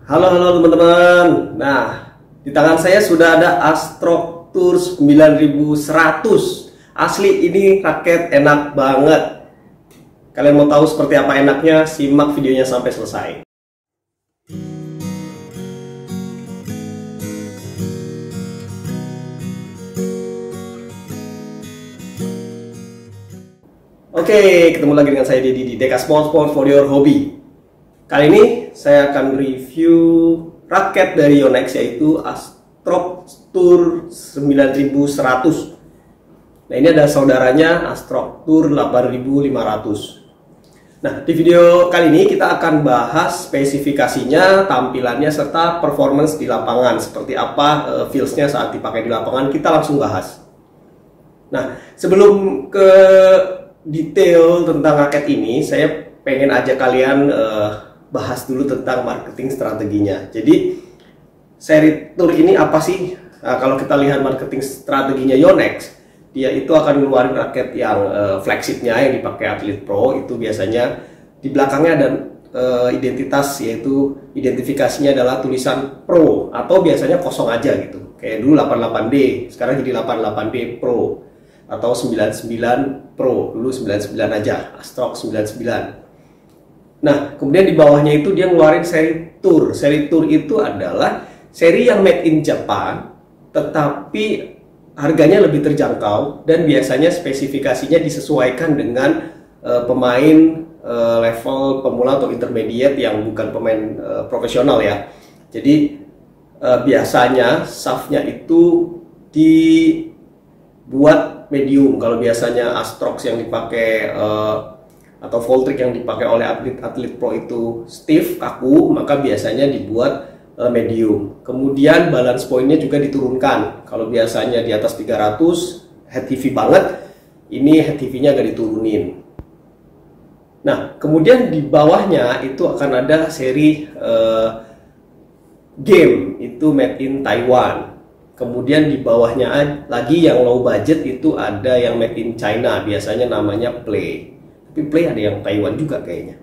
Halo teman-teman. Nah, di tangan saya sudah ada Astrok Tour 9100. Asli ini raket enak banget. Kalian mau tahu seperti apa enaknya? Simak videonya sampai selesai. Oke, ketemu lagi dengan saya Dedi di Deka Sport for your hobby. Kali ini saya akan review raket dari Yonex, yaitu Astrok Tour 9100. Nah, ini ada saudaranya Astrok Tour 8500. Nah, di video kali ini kita akan bahas spesifikasinya, tampilannya, serta performance di lapangan. Seperti apa feels-nya saat dipakai di lapangan, kita langsung bahas. Nah, sebelum ke detail tentang raket ini, saya pengen aja kalian bahas dulu tentang marketing strateginya. Jadi, seri Tour ini apa sih? Nah, kalau kita lihat marketing strateginya Yonex, dia itu akan ngeluarin raket yang flagshipnya yang dipakai atlet pro. Itu biasanya di belakangnya ada identitas, yaitu identifikasinya adalah tulisan pro, atau biasanya kosong aja gitu. Kayak dulu 88D, sekarang jadi 88D Pro, atau 99 Pro, dulu 99 aja, Astrok 99. Nah, kemudian di bawahnya itu dia ngeluarin seri Tour. Seri Tour itu adalah seri yang made in Japan, tetapi harganya lebih terjangkau dan biasanya spesifikasinya disesuaikan dengan pemain level pemula atau intermediate yang bukan pemain profesional ya. Jadi biasanya shaftnya itu dibuat medium. Kalau biasanya Astrox yang dipakai atau Voltric yang dipakai oleh atlet pro itu stiff, kaku, maka biasanya dibuat medium. Kemudian balance point-nya juga diturunkan. Kalau biasanya di atas 300 head heavy banget, ini head heavy-nya agak diturunin. Nah, kemudian di bawahnya itu akan ada seri game, itu made in Taiwan. Kemudian di bawahnya lagi yang low budget itu ada yang made in China, biasanya namanya Play. Tapi Play ada yang Taiwan juga kayaknya.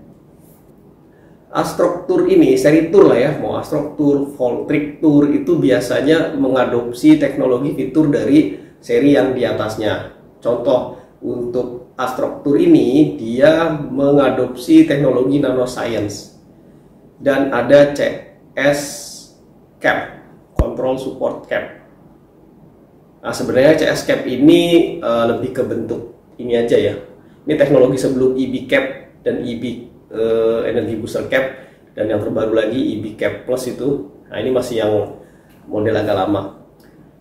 Astrok Tour ini, seri Tour lah ya, mau Astrok Tour, Voltric Tour, itu biasanya mengadopsi teknologi fitur dari seri yang di atasnya. Contoh, untuk Astrok Tour ini, dia mengadopsi teknologi nanoscience. Dan ada CS Cap, Control Support Cap. Nah, sebenarnya CS Cap ini lebih ke bentuk ini aja ya. Ini teknologi sebelum EB Cap dan EB Energy Booster Cap, dan yang terbaru lagi EB Cap Plus itu. Nah, ini masih yang model agak lama.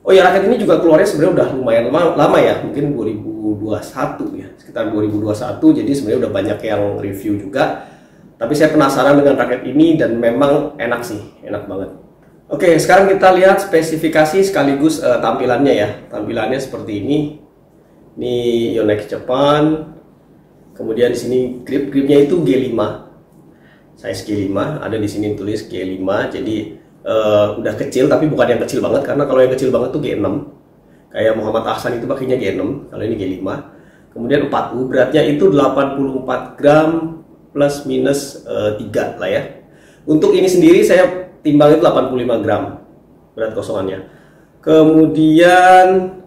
Oh ya, raket ini juga keluarnya sebenarnya udah lumayan lama ya, mungkin 2021 ya, sekitar 2021. Jadi sebenarnya udah banyak yang review juga. Tapi saya penasaran dengan raket ini dan memang enak sih, enak banget. Oke, sekarang kita lihat spesifikasi sekaligus tampilannya ya. Tampilannya seperti ini. Ini Yonex Jepang. Kemudian di sini gripnya itu G5, size G5, ada di sini tulis G5, jadi udah kecil tapi bukan yang kecil banget, karena kalau yang kecil banget tuh G6, kayak Muhammad Ahsan itu pakainya G6, kalau ini G5. Kemudian 4U, beratnya itu 84 gram plus minus 3 lah ya. Untuk ini sendiri saya timbang itu 85 gram berat kosongannya. Kemudian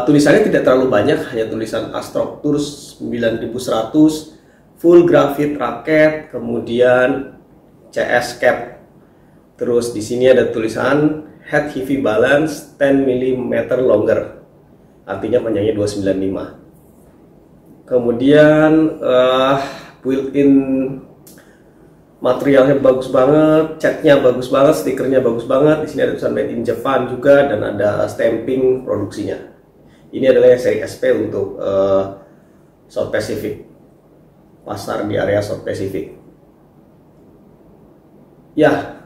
tulisannya tidak terlalu banyak, hanya tulisan Astrok Tour 9100, full graphite raket, kemudian CS Cap. Terus di sini ada tulisan head heavy balance 10 mm longer, artinya panjangnya 295. Kemudian built-in materialnya bagus banget, catnya bagus banget, stikernya bagus banget. Di sini ada tulisan made in Japan juga, dan ada stamping produksinya. Ini adalah seri SP untuk South Pacific, pasar di area South Pacific. Ya,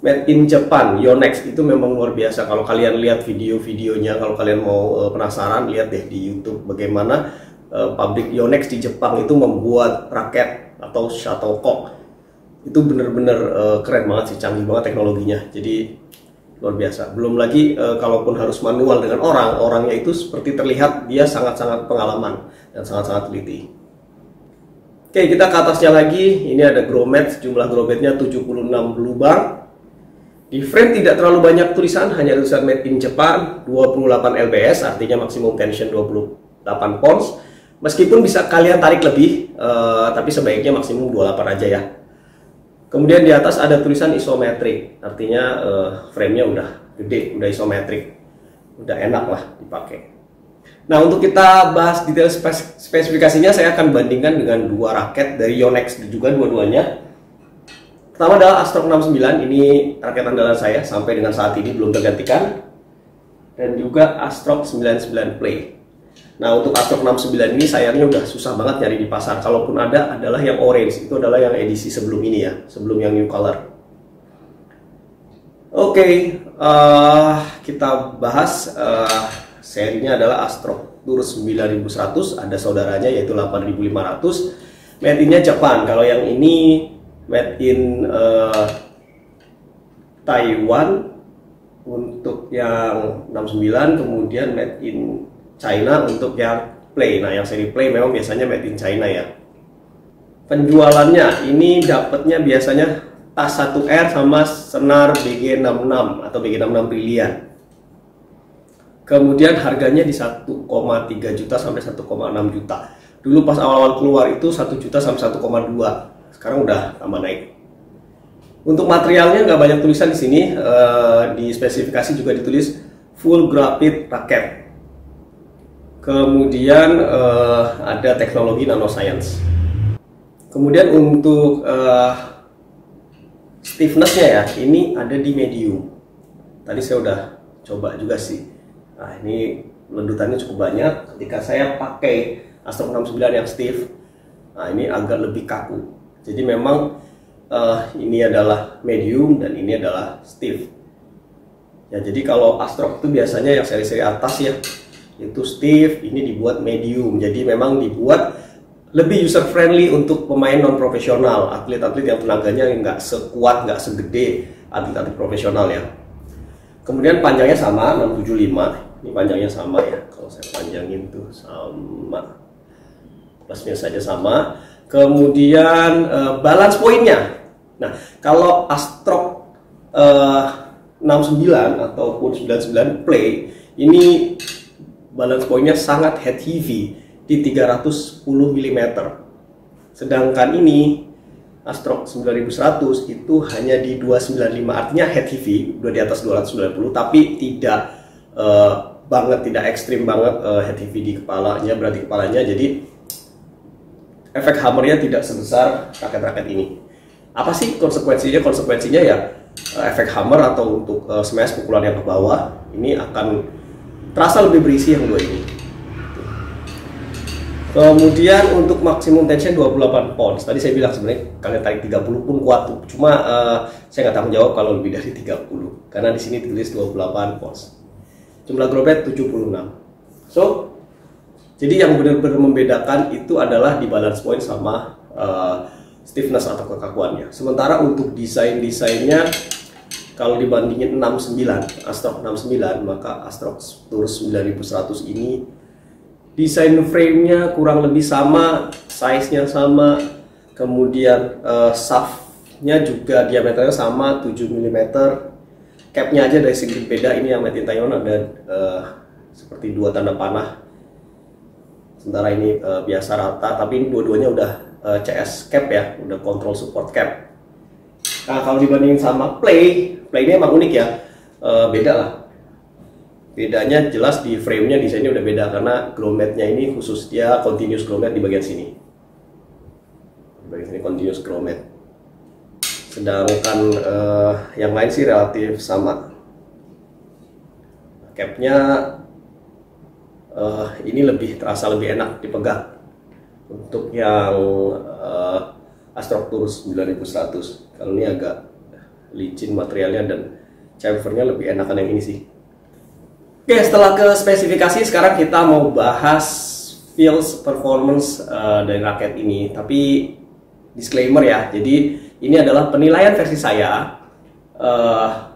made in Japan, Yonex itu memang luar biasa. Kalau kalian lihat video-videonya, kalau kalian mau penasaran, lihat deh di YouTube bagaimana pabrik Yonex di Jepang itu membuat raket atau shuttlecock. Itu bener-bener keren banget sih, canggih banget teknologinya, jadi luar biasa. Belum lagi kalaupun harus manual dengan orangnya itu seperti terlihat dia sangat-sangat pengalaman dan sangat-sangat teliti. Oke, kita ke atasnya lagi. Ini ada grommet, jumlah grommetnya 76 lubang. Di frame tidak terlalu banyak tulisan, hanya tulisan made in Japan, 28 lbs, artinya maksimum tension 28 pounds. Meskipun bisa kalian tarik lebih, tapi sebaiknya maksimum 28 aja ya. Kemudian di atas ada tulisan isometrik, artinya frame-nya udah gede, udah isometrik, udah enak lah dipakai. Nah, untuk kita bahas detail spesifikasinya, saya akan bandingkan dengan dua raket dari Yonex juga dua-duanya. Pertama adalah Astrock 69, ini raket andalan saya sampai dengan saat ini belum tergantikan. Dan juga Astrock 99 Play. Nah, untuk Astrock 69 ini sayangnya udah susah banget nyari di pasar. Kalaupun ada adalah yang orange, itu adalah yang edisi sebelum ini ya, sebelum yang new color. Oke, kita bahas serinya adalah Astrock Tours 9100, ada saudaranya yaitu 8500. Made in-nya Jepang. Kalau yang ini made in Taiwan untuk yang 69, kemudian made in China untuk yang Play. Nah, yang seri Play memang biasanya made in China ya. Penjualannya ini dapatnya biasanya tas 1R sama senar BG66 atau BG66 Brilliant. Kemudian harganya di 1,3 juta sampai 1,6 juta. Dulu pas awal-awal keluar itu 1 juta sampai 1,2. Sekarang udah tambah naik. Untuk materialnya nggak banyak tulisan di sini. Di spesifikasi juga ditulis full graphite raket. Kemudian ada teknologi nanoscience. Kemudian untuk stiffness-nya ya, ini ada di medium. Tadi saya udah coba juga sih. Nah, ini ledutannya cukup banyak. Ketika saya pakai Astrock 69 yang stiff, nah ini agak lebih kaku. Jadi memang ini adalah medium dan ini adalah stiff. Ya, jadi kalau Astrock itu biasanya yang seri-seri atas ya, itu stiff, ini dibuat medium. Jadi memang dibuat lebih user friendly untuk pemain non profesional, atlet-atlet yang tenaganya nggak sekuat, nggak segede atlet-atlet profesional ya. Kemudian panjangnya sama 675. Ini panjangnya sama ya. Kalau saya panjangin tuh sama, plusnya saja sama. Kemudian balance pointnya. Nah, kalau Astrock 69 ataupun 99 Play ini balance pointnya sangat head heavy di 310 mm. Sedangkan ini Astrock 9100 itu hanya di 295, artinya head heavy, udah di atas 290, tapi tidak banget, tidak ekstrim banget head heavy di kepalanya, berarti kepalanya. Jadi efek hammernya tidak sebesar raket-raket ini. Apa sih konsekuensinya? Konsekuensinya ya efek hammer atau untuk smash pukulan yang ke bawah ini akan terasa lebih berisi yang dua ini. Kemudian untuk maksimum tension 28 pounds. Tadi saya bilang sebenarnya kalian tarik 30 pun kuat tuh. Cuma saya nggak tanggung jawab kalau lebih dari 30 karena di sini tulis 28 pounds. Jumlah grommet 76. So, jadi yang benar-benar membedakan itu adalah di balance point sama stiffness atau kekakuannya. Sementara untuk desainnya, kalau dibandingin 69, Astrock 69, maka Astrock Tours 9100 ini desain frame-nya kurang lebih sama, size-nya sama, kemudian shaft-nya juga diameternya sama 7 mm. Cap-nya aja dari sedikit beda. Ini yang made in Taiwan ada seperti dua tanda panah. Sementara ini biasa rata, tapi ini dua-duanya udah CS cap ya, udah control support cap. Nah, kalau dibandingin sama Play ini emang unik ya, beda lah. Bedanya jelas di frame-nya, desainnya udah beda karena grommet-nya ini khusus dia continuous grommet di bagian sini. Di bagian sini continuous grommet. Sedangkan yang lain sih relatif sama. Cap-nya ini lebih terasa lebih enak dipegang untuk yang Astrock Tours 9100. Kalau ini agak licin materialnya dan chamfernya lebih enakan yang ini sih. Oke, setelah ke spesifikasi, sekarang kita mau bahas feels performance dari raket ini. Tapi disclaimer ya, jadi ini adalah penilaian versi saya.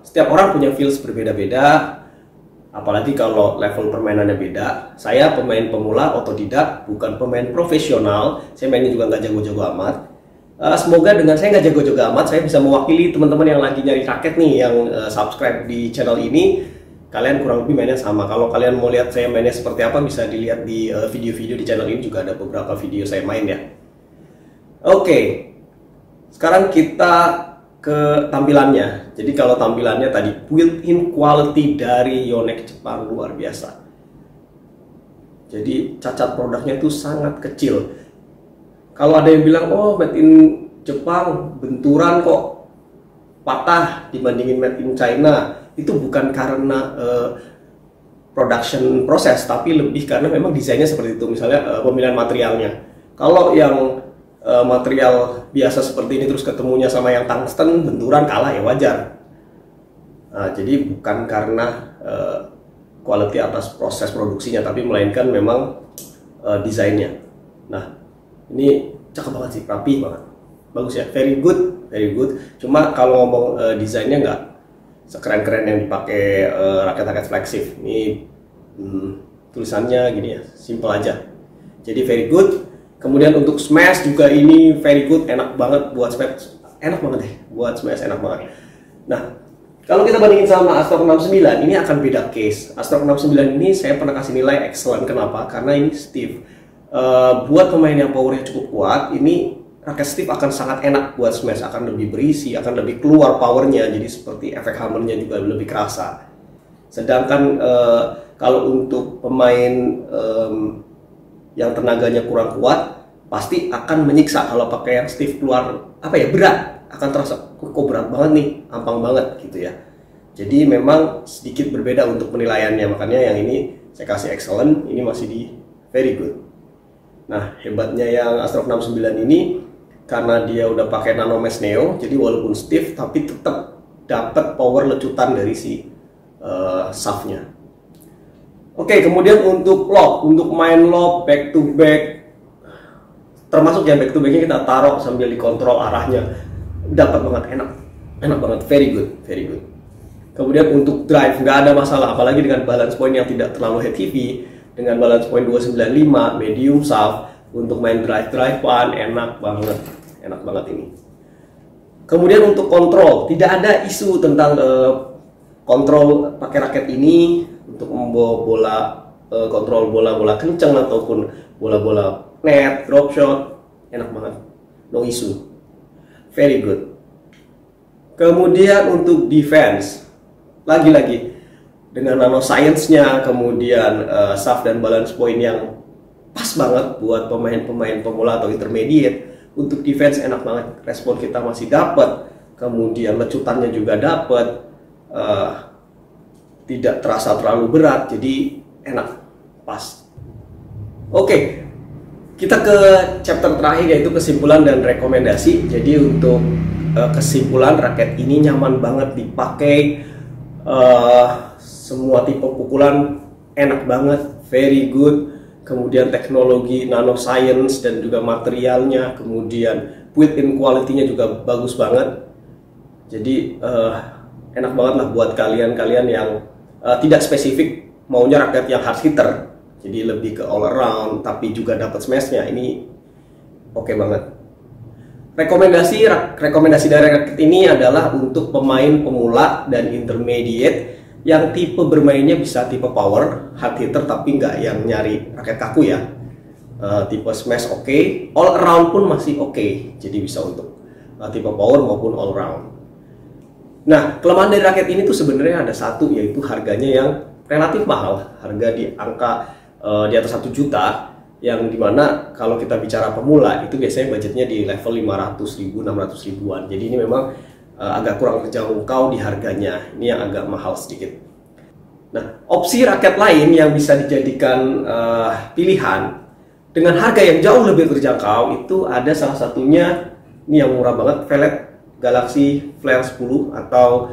Setiap orang punya feels berbeda-beda. Apalagi kalau level permainannya beda. Saya pemain pemula, otodidak, bukan pemain profesional. Saya mainnya juga nggak jago-jago amat. Semoga dengan saya nggak jago-jago amat, saya bisa mewakili teman-teman yang lagi nyari raket nih, yang subscribe di channel ini. Kalian kurang lebih mainnya sama. Kalau kalian mau lihat saya mainnya seperti apa, bisa dilihat di video-video di channel ini, juga ada beberapa video saya main ya. Oke, sekarang kita ke tampilannya. Jadi kalau tampilannya tadi, built-in quality dari Yonex Jepang luar biasa. Jadi cacat produknya itu sangat kecil. Kalau ada yang bilang, oh made in Jepang benturan kok, patah dibandingin made in China, itu bukan karena production proses, tapi lebih karena memang desainnya seperti itu. Misalnya pemilihan materialnya. Kalau yang material biasa seperti ini terus ketemunya sama yang tungsten, benturan, kalah ya wajar. Nah, jadi bukan karena quality atas proses produksinya, tapi melainkan memang desainnya. Nah, ini cakep banget sih, rapi banget, bagus ya, very good, very good. Cuma kalau ngomong desainnya nggak sekeren-keren yang dipakai raket-raket flagship. Ini tulisannya gini ya, simple aja. Jadi very good. Kemudian untuk smash juga ini very good, enak banget buat smash, enak banget deh buat smash, enak banget. Nah, kalau kita bandingin sama Astrock 69, ini akan beda case. Astrock 69 ini saya pernah kasih nilai excellent. Kenapa? Karena ini stiff. Buat pemain yang powernya cukup kuat, ini raket stiff akan sangat enak buat smash, akan lebih berisi, akan lebih keluar powernya, jadi seperti efek hammernya juga lebih kerasa. Sedangkan kalau untuk pemain yang tenaganya kurang kuat, pasti akan menyiksa kalau pakai yang stiff, keluar apa ya, berat, akan terasa kok berat banget nih, ampang banget gitu ya. Jadi memang sedikit berbeda untuk penilaiannya, makanya yang ini saya kasih excellent, ini masih di very good. Nah, hebatnya yang Astrock 69 ini karena dia udah pakai nanomesh neo, jadi walaupun stiff tapi tetap dapat power lecutan dari si shaftnya. Oke, kemudian untuk lob, untuk main lob back to back, termasuk yang back to backnya kita taruh sambil dikontrol arahnya, dapat banget, enak banget, very good, very good. Kemudian untuk drive nggak ada masalah, apalagi dengan balance point yang tidak terlalu heavy, dengan balance point 295 medium shaft, untuk main drive-drivean enak banget ini. Kemudian untuk kontrol, tidak ada isu tentang kontrol pakai raket ini untuk membawa bola, kontrol bola-bola kencang ataupun bola-bola net, drop shot, enak banget, no issue, very good. Kemudian untuk defense, lagi-lagi dengan nanoscience-nya, kemudian shaft dan balance point yang pas banget buat pemain-pemain pemula atau intermediate. Untuk defense enak banget, respon kita masih dapat, kemudian lecutannya juga dapat, tidak terasa terlalu berat, jadi enak, pas. Oke, kita ke chapter terakhir, yaitu kesimpulan dan rekomendasi. Jadi untuk kesimpulan, raket ini nyaman banget dipakai, semua tipe pukulan enak banget, very good. Kemudian teknologi nanoscience dan juga materialnya, kemudian built-in quality-nya juga bagus banget. Jadi enak banget lah buat kalian-kalian yang tidak spesifik maunya raket yang hard hitter, jadi lebih ke all around tapi juga dapat smash-nya. Ini oke banget. Rekomendasi dari raket ini adalah untuk pemain pemula dan intermediate yang tipe bermainnya bisa tipe power, hard hitter tapi nggak yang nyari raket kaku ya. Tipe smash oke, all around pun masih oke. Jadi bisa untuk tipe power maupun all around. Nah, kelemahan dari raket ini tuh sebenarnya ada satu, yaitu harganya yang relatif mahal. Harga di angka di atas 1 juta, yang dimana kalau kita bicara pemula itu biasanya budgetnya di level 500.000, 600.000-an. Jadi ini memang agak kurang terjangkau di harganya, ini yang agak mahal sedikit. Nah, opsi raket lain yang bisa dijadikan pilihan dengan harga yang jauh lebih terjangkau itu ada, salah satunya ini yang murah banget, Velet Galaxy Flare 10 atau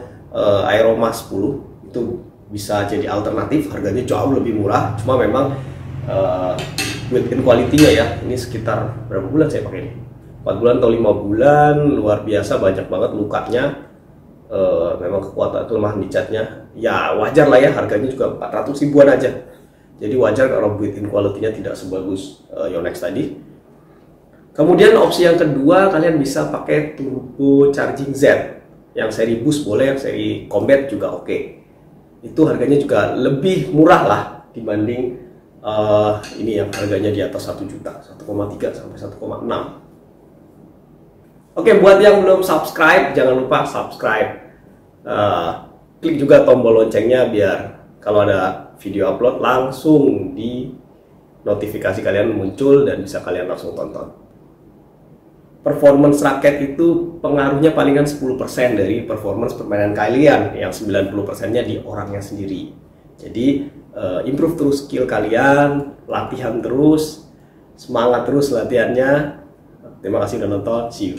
Aeroma 10. Itu bisa jadi alternatif, harganya jauh lebih murah, cuma memang built-in quality-nya ya, ini sekitar berapa bulan saya pakai ini? 4 bulan atau 5 bulan, luar biasa, banyak banget lukanya. memang kekuatan kelemahan di catnya ya wajar lah ya, harganya juga 400 ribuan aja. Jadi wajar kalau built-in quality-nya tidak sebagus Yonex tadi. Kemudian opsi yang kedua, kalian bisa pakai turbo charging Z. Yang seri boost boleh, yang seri combat juga oke. Itu harganya juga lebih murah lah dibanding ini yang harganya di atas 1 juta, 1,3 sampai 1,6. Oke, buat yang belum subscribe, jangan lupa subscribe. Klik juga tombol loncengnya biar kalau ada video upload langsung di notifikasi kalian muncul dan bisa kalian langsung tonton. Performance raket itu pengaruhnya palingan 10% dari performance permainan kalian, yang 90%-nya di orangnya sendiri. Jadi improve terus skill kalian, latihan terus, semangat terus latihannya. Terima kasih udah nonton, see you.